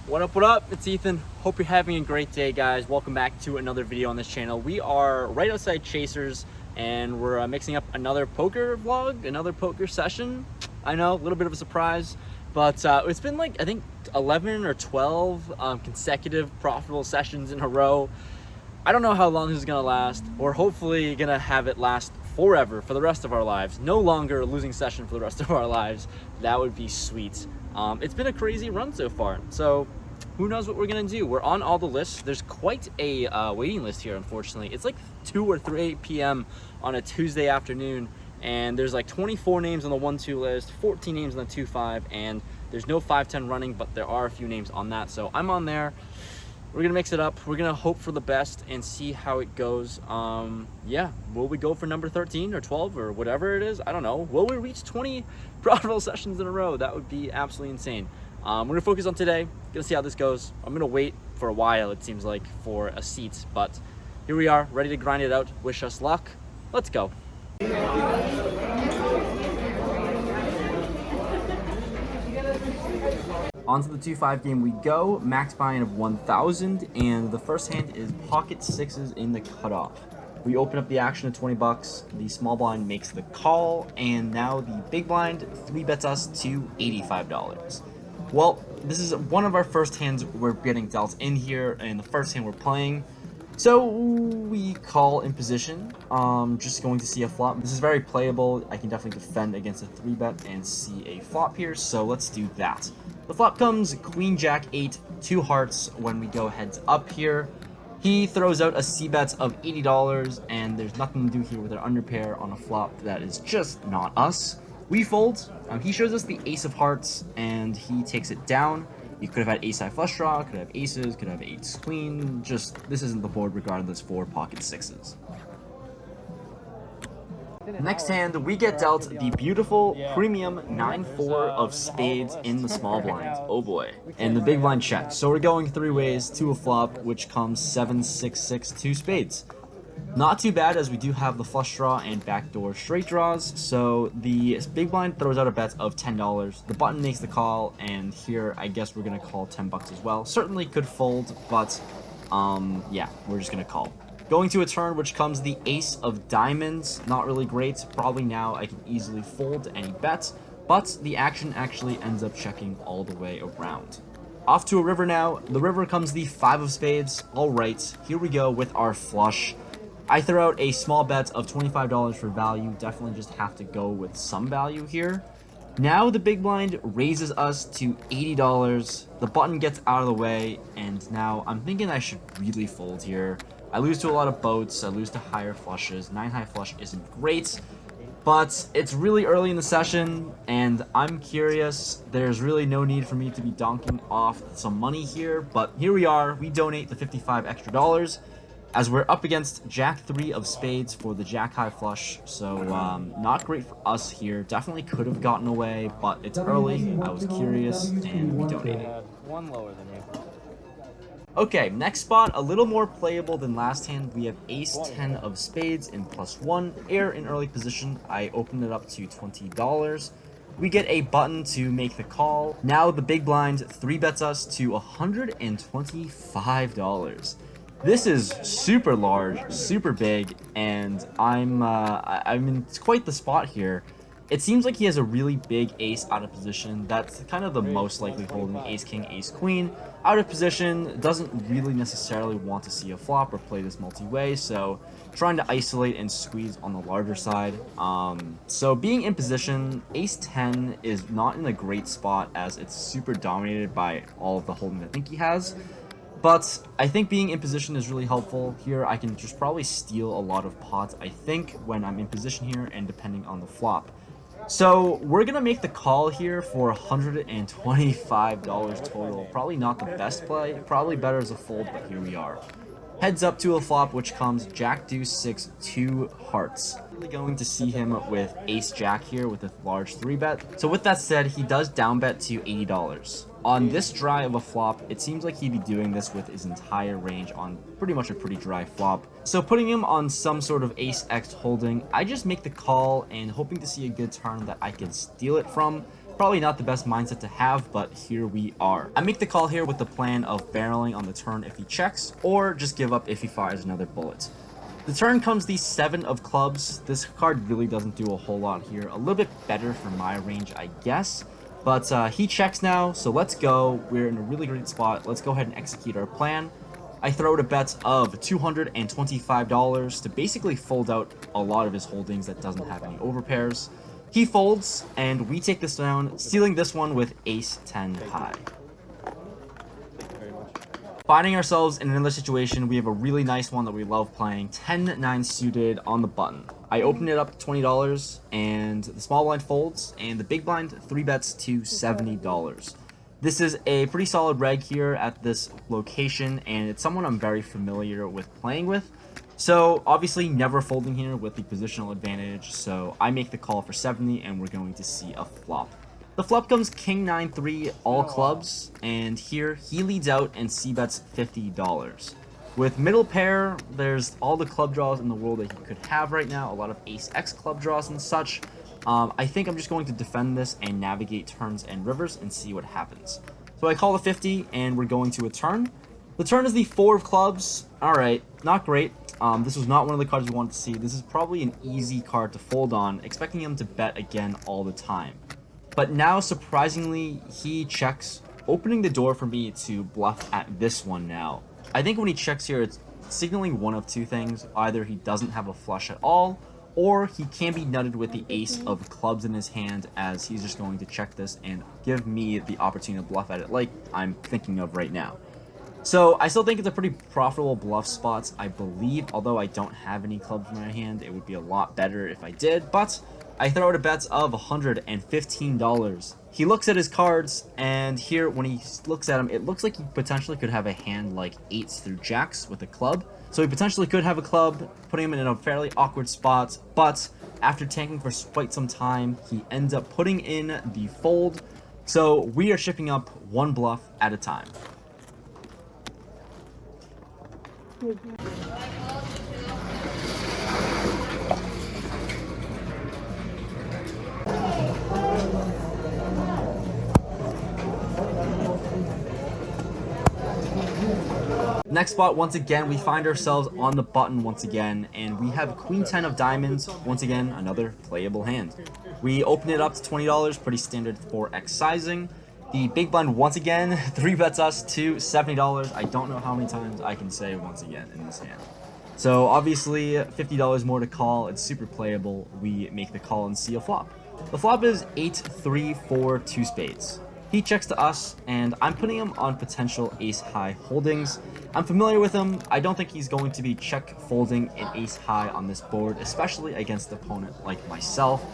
What up, what up? It's Ethan. Hope you're having a great day, guys. Welcome back to another video on this channel. We are right outside Chasers, and we're mixing up another poker vlog, another poker session. I know, a little bit of a surprise, but it's been like, I think 11 or 12 consecutive profitable sessions in a row. I don't know how long this is gonna last. We're hopefully gonna have it last forever for the rest of our lives. No longer a losing session for the rest of our lives. That would be sweet. It's been a crazy run so far, so who knows what we're gonna do. We're on all the lists. There's quite a waiting list here, unfortunately. It's like 2 or 3 p.m. on a Tuesday afternoon, and there's like 24 names on the 1-2 list, 14 names on the 2-5, and there's no 5-10 running, but there are a few names on that, so I'm on there. We're gonna mix it up. We're gonna hope for the best and see how it goes. Yeah, will we go for number 13 or 12 or whatever it is? I don't know. Will we reach 20 profitable sessions in a row? That would be absolutely insane. We're gonna focus on today. Gonna see how this goes. I'm gonna wait for a while, it seems like, for a seat, but here we are, ready to grind it out. Wish us luck. Let's go. On to the 2-5 game we go. Max buy-in of 1,000, and the first hand is pocket sixes in the cutoff. We open up the action at 20 bucks. The small blind makes the call, and now the big blind 3-bets us to $85. Well, this is one of our first hands we're getting dealt in here, and the first hand we're playing. So we call in position, just going to see a flop. This is very playable. I can definitely defend against a 3-bet and see a flop here, so let's do that. The flop comes Queen Jack 8, 2 hearts when we go heads up here. He throws out a C-bet of $80, and there's nothing to do here with our underpair on a flop that is just not us. We fold. He shows us the ace of hearts, and he takes it down. You could have had ace-high flush draw, could have aces, could have ace queen. Just, this isn't the board regardless for pocket sixes. Next hand, we get dealt the beautiful premium 9-4 of spades in the small blind. Oh boy. And the big blind checks. So we're going 3 ways to a flop, which comes 7-6-6 2 spades. Not too bad, as we do have the flush draw and backdoor straight draws. So the big blind throws out a bet of $10. The button makes the call, and here I guess we're gonna call 10 bucks as well. Certainly could fold, but yeah, we're just gonna call. Going to a turn which comes the ace of diamonds. Not really great. Probably now I can easily fold any bet, but the action actually ends up checking all the way around. Off to a river now. The river comes the 5 of spades. All right, here we go with our flush. I throw out a small bet of $25 for value. Definitely just have to go with some value here. Now the big blind raises us to $80. The button gets out of the way, and now I'm thinking I should really fold here. I lose to a lot of boats. I lose to higher flushes. 9 high flush isn't great, but it's really early in the session, and I'm curious. There's really no need for me to be donking off some money here, but here we are. We donate the 55 extra dollars, as we're up against Jack 3 of spades for the Jack high flush, so not great for us here. Definitely could have gotten away, but it's early. I was curious, and we donated. One lower than you. Okay, next spot, a little more playable than last hand. We have ace 10 of spades in +1, air in early position. I opened it up to $20. We get a button to make the call. Now the big blind 3-bets us to $125. This is super large, super big, and I'm in quite the spot here. It seems like he has a really big ace out of position. That's kind of the most likely holding. Ace king, ace queen. Out of position, doesn't really necessarily want to see a flop or play this multi-way, so trying to isolate and squeeze on the larger side. So being in position, ace 10 is not in a great spot, as it's super dominated by all of the holding I think he has. But I think being in position is really helpful. Here I can just probably steal a lot of pots, I think, when I'm in position here, and depending on the flop. So we're gonna make the call here for $125 total. Probably not the best play, probably better as a fold, but here we are. Heads up to a flop, which comes Jack Deuce 6 2 hearts. Really going to see him with Ace Jack here with a large 3-bet. So with that said, he does down bet to $80. On this dry of a flop, it seems like he'd be doing this with his entire range on pretty much a pretty dry flop. So putting him on some sort of Ace X holding, I just make the call and hoping to see a good turn that I can steal it from. Probably not the best mindset to have, but here we are. I make the call here with the plan of barreling on the turn if he checks, or just give up if he fires another bullet. The turn comes the 7 of clubs. This card really doesn't do a whole lot here. A little bit better for my range, I guess. But he checks now, so let's go. We're in a really great spot. Let's go ahead and execute our plan. I throw out a bet of $225 to basically fold out a lot of his holdings that doesn't have any overpairs. He folds, and we take this down, sealing this one with ace-10 high. Finding ourselves in another situation, we have a really nice one that we love playing, 10-9 suited on the button. I open it up to $20, and the small blind folds, and the big blind 3-bets to $70. This is a pretty solid reg here at this location, and it's someone I'm very familiar with playing with. So obviously never folding here with the positional advantage, so I make the call for 70 and we're going to see a flop. The flop comes king 9-3 all clubs, and here he leads out and c-bets $50. With middle pair, there's all the club draws in the world that he could have right now, a lot of ace-x club draws and such. I think I'm just going to defend this and navigate turns and rivers and see what happens. So I call the 50 and we're going to a turn. The turn is the 4 of clubs. Alright, not great. This was not one of the cards we wanted to see. This is probably an easy card to fold on, expecting him to bet again all the time. But now, surprisingly, he checks, opening the door for me to bluff at this one now. I think when he checks here, it's signaling one of two things. Either he doesn't have a flush at all, or he can be nutted with the ace of clubs in his hand, as he's just going to check this and give me the opportunity to bluff at it like I'm thinking of right now. So I still think it's a pretty profitable bluff spot, I believe, although I don't have any clubs in my hand. It would be a lot better if I did, but I throw out a bet of $115. He looks at his cards, and here when he looks at them, it looks like he potentially could have a hand like 8s through jacks with a club. So he potentially could have a club, putting him in a fairly awkward spot, but after tanking for quite some time, he ends up putting in the fold. So we are shipping up one bluff at a time. Next spot, once again, we find ourselves on the button once again, and we have queen 10 of diamonds, once again, another playable hand. We open it up to $20, pretty standard 4x sizing. The big blind, once again, 3-bets us to $70. I don't know how many times I can say once again in this hand. So obviously, $50 more to call. It's super playable. We make the call and see a flop. The flop is 8-3-4 2 spades. He checks to us, and I'm putting him on potential ace-high holdings. I'm familiar with him. I don't think he's going to be check folding an ace-high on this board, especially against an opponent like myself.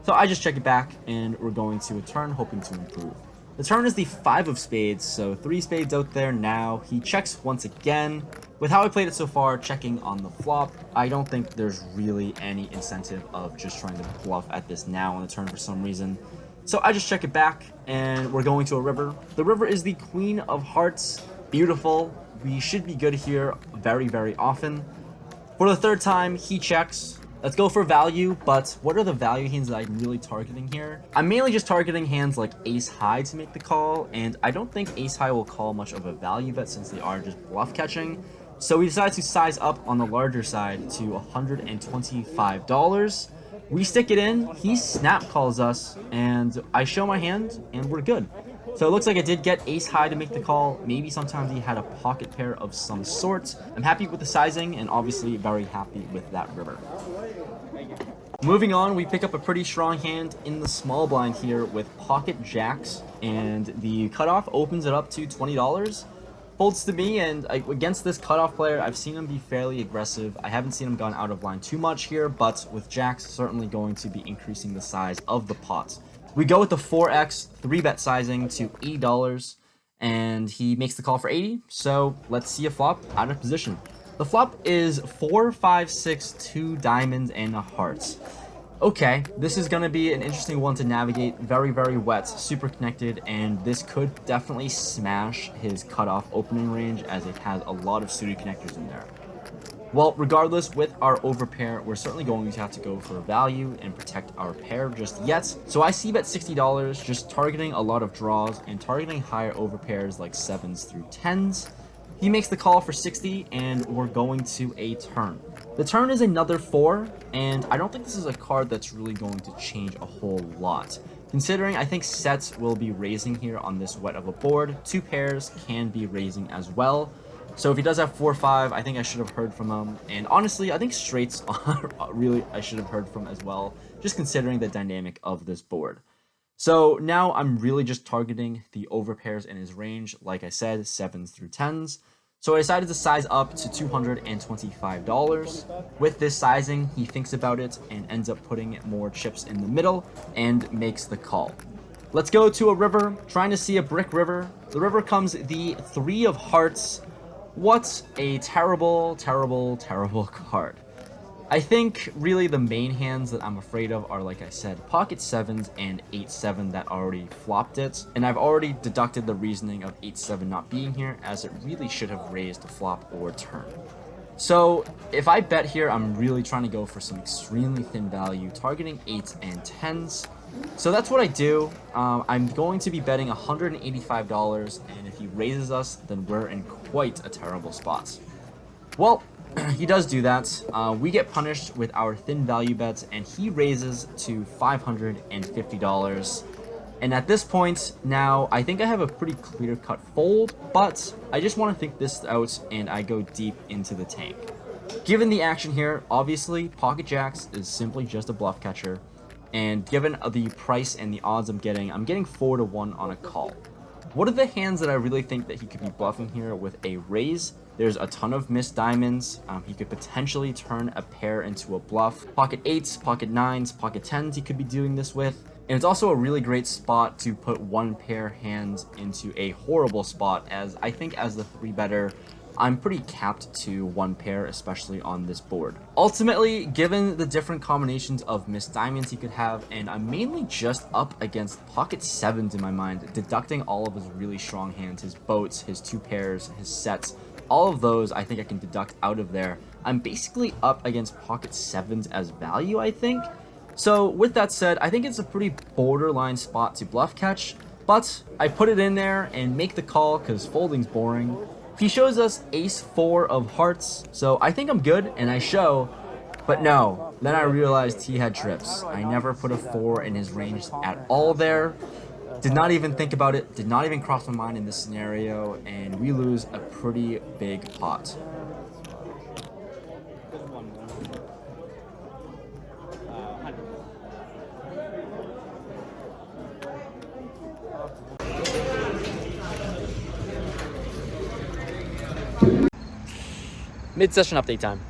So I just check it back, and we're going to a turn, hoping to improve. The turn is the 5 of spades, so 3 spades out there now. He checks once again. With how I played it so far, checking on the flop, I don't think there's really any incentive of just trying to bluff at this now on the turn for some reason. So I just check it back, and we're going to a river. The river is the queen of hearts. Beautiful. We should be good here very, very often. For the 3rd time, he checks. Let's go for value, but what are the value hands that I'm really targeting here? I'm mainly just targeting hands like ace-high to make the call, and I don't think ace-high will call much of a value bet since they are just bluff catching. So we decide to size up on the larger side to $125. We stick it in, he snap calls us, and I show my hand, and we're good. So it looks like I did get ace-high to make the call. Maybe sometimes he had a pocket pair of some sort. I'm happy with the sizing, and obviously very happy with that river. Moving on, we pick up a pretty strong hand in the small blind here with pocket jacks, and the cutoff opens it up to $20. Folds to me, and against this cutoff player, I've seen him be fairly aggressive. I haven't seen him gone out of line too much here, but with jacks, certainly going to be increasing the size of the pot. We go with the 4x 3-bet sizing to $80, and he makes the call for 80. So let's see a flop out of position. The flop is 4, 5, 6, 2 diamonds and a heart. Okay, this is going to be an interesting one to navigate. Very, very wet, super connected, and this could definitely smash his cutoff opening range as it has a lot of suited connectors in there. Well, regardless, with our overpair, we're certainly going to have to go for value and protect our pair just yet. So I see bet $60, just targeting a lot of draws and targeting higher overpairs like 7s through 10s. He makes the call for 60, and we're going to a turn. The turn is another 4, and I don't think this is a card that's really going to change a whole lot. Considering I think sets will be raising here on this wet of a board, 2 pairs can be raising as well. So if he does have 4-5, I think I should have heard from him. And honestly, I think straights really I should have heard from as well, just considering the dynamic of this board. So now I'm really just targeting the overpairs in his range, like I said, 7s through 10s. So I decided to size up to $225. With this sizing, he thinks about it and ends up putting more chips in the middle and makes the call. Let's go to a river, trying to see a brick river. The river comes the 3 of hearts. What a terrible, terrible, terrible card. I think really the main hands that I'm afraid of are, like I said, pocket 7s and 8-7 that already flopped it. And I've already deducted the reasoning of 8-7 not being here, as it really should have raised to flop or turn. So if I bet here, I'm really trying to go for some extremely thin value, targeting 8s and 10s. So that's what I do. I'm going to be betting $185, and if he raises us, then we're in quite a terrible spot. Well, he does do that. We get punished with our thin value bets, and he raises to $550. And at this point, now, I think I have a pretty clear-cut fold, but I just want to think this out, and I go deep into the tank. Given the action here, obviously, pocket jacks is simply just a bluff catcher. And given the price and the odds I'm getting 4-1 on a call. What are the hands that I really think that he could be bluffing here with a raise? There's a ton of missed diamonds. He could potentially turn a pair into a bluff. Pocket 8s, pocket 9s, pocket 10s he could be doing this with. And it's also a really great spot to put 1 pair hands into a horrible spot, as I think as the 3-better, I'm pretty capped to 1 pair, especially on this board. Ultimately, given the different combinations of missed diamonds he could have, and I'm mainly just up against pocket 7s in my mind, deducting all of his really strong hands, his boats, his 2 pairs, his sets, all of those I think I can deduct out of there. I'm basically up against pocket 7s as value, I think. So with that said, I think it's a pretty borderline spot to bluff catch, but I put it in there and make the call because folding's boring. He shows us ace-4 of hearts, so I think I'm good, and I show, but no. Then I realized he had trips. I never put a 4 in his range at all there. Did not even think about it, did not even cross my mind in this scenario, and we lose a pretty big pot. Mid-session update time.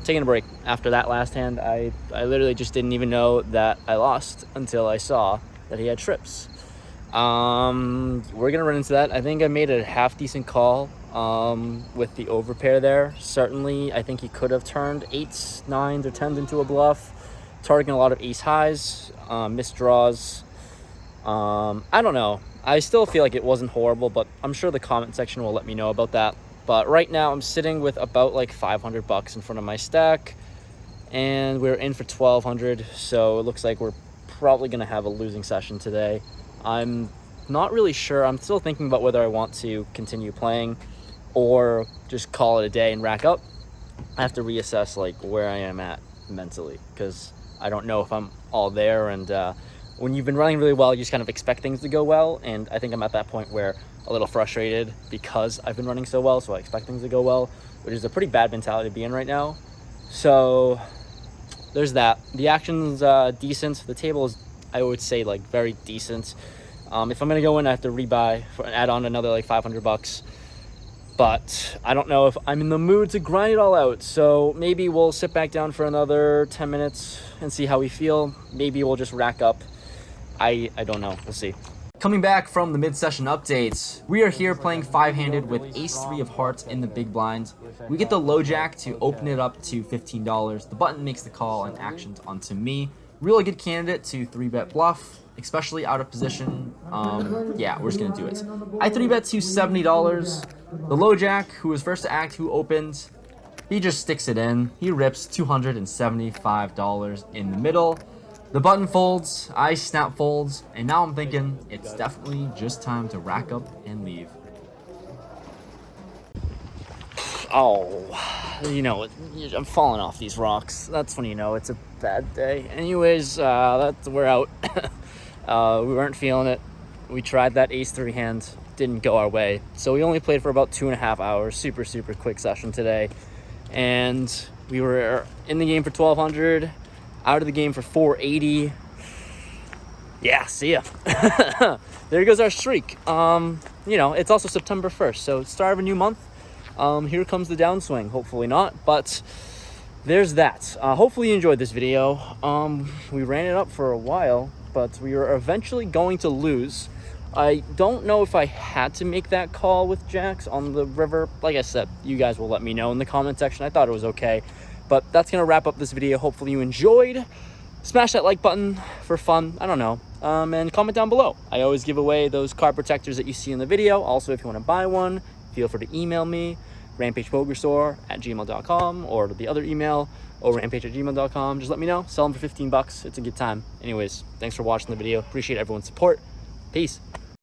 Taking a break after that last hand. I literally just didn't even know that I lost until I saw that he had trips. We're gonna run into that. I think I made a half decent call with the overpair there. Certainly, I think he could have turned 8s, 9s, or 10s into a bluff, targeting a lot of ace highs, missed draws. I don't know. I still feel like it wasn't horrible, but I'm sure the comment section will let me know about that. But right now I'm sitting with about like $500 in front of my stack, and we're in for 1,200. So it looks like we're probably going to have a losing session today. I'm not really sure. I'm still thinking about whether I want to continue playing or just call it a day and rack up. I have to reassess like where I am at mentally, because I don't know if I'm all there. And when you've been running really well, you just kind of expect things to go well. And I think I'm at that point where a little frustrated because I've been running so well, so I expect things to go well, which is a pretty bad mentality to be in right now. So there's that. The action's decent. The table is, I would say, like very decent. If I'm gonna go in, I have to rebuy and add on another like $500. But I don't know if I'm in the mood to grind it all out. So maybe we'll sit back down for another 10 minutes and see how we feel. Maybe we'll just rack up. I don't know. We'll see. Coming back from the mid-session updates, we are here playing 5-handed with ace-3 of hearts in the big blind. We get the low jack to open it up to $15. The button makes the call and actions onto me. Really good candidate to 3-bet bluff, especially out of position. Yeah, we're just going to do it. I 3-bet to $70. The low jack, who was first to act, who opened, He just sticks it in. He rips $275 in the middle. The button folds, I snap folds, and now I'm thinking it's definitely just time to rack up and leave. Oh, you know, I'm falling off these rocks. That's when you know it's a bad day. Anyways, we're out. We weren't feeling it. We tried that ace-3 hand, didn't go our way. So we only played for about 2.5 hours. Super quick session today. And we were in the game for 1,200, out of the game for 480. Yeah, see ya. There goes our streak. You know, it's also September 1st, so start of a new month. Here comes the downswing. Hopefully not, but there's that. Hopefully you enjoyed this video. We ran it up for a while, but we were eventually going to lose. I don't know if I had to make that call with jacks on the river. Like I said, you guys will let me know in the comment section. I thought it was okay, but that's gonna wrap up this video. Hopefully you enjoyed. Smash that like button for fun. I don't know. And comment down below. I always give away those card protectors that you see in the video. Also, if you want to buy one, feel free to email me, RampagePokerStore@gmail.com, or the other email, rampage@gmail.com. Just let me know. Sell them for $15. It's a good time. Anyways, thanks for watching the video. Appreciate everyone's support. Peace.